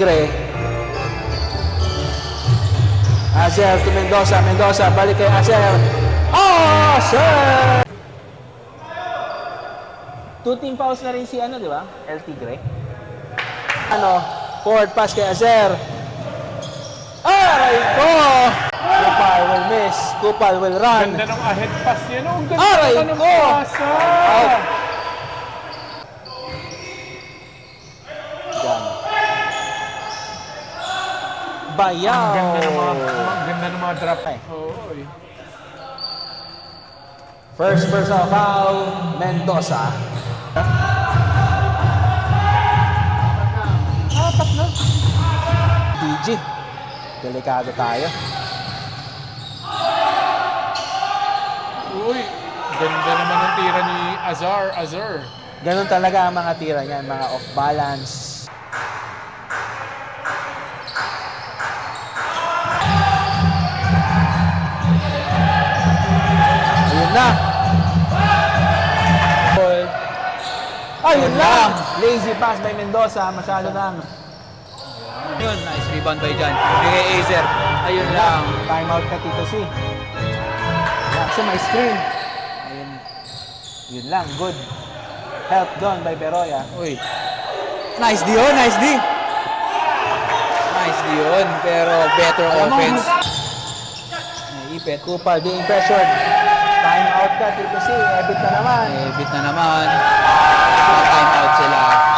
Gre. Acer to Mendoza. Mendoza, balik kay Acer. Oh, sir! 2 team fouls na rin si di ba? LT Gre. Forward pass kay Acer. Aray ko! Kupal will miss. Kupal will run. Ganda ng ahead pass yan. Ang ganda Aray ng ko! pasa. Out. Yan. Bayaw. Ang ganda ng mga drop. Oo. First personal foul, Mendoza. Apat na. DG. Delikado tayo. Uy, ganda naman ang tira ni Azar. Ganun talaga ang mga tira niyan, mga off-balance. Ayun na. Ayun lang. Lazy pass by Mendoza. Masyado lang. Yun, nice rebound by Jan. Bigay Acer. Ayun lang. Timeout ka, Tito C. Kasi may screen. Ayun. Yun lang. Good. Help done by Beroya. Uy. Nice D yun, nice D. Nice D yun, pero better offense. Naipit. Kupal being pressured. Timeout ka, Tito C. Ebit na naman. Ebit na naman. Time out sila.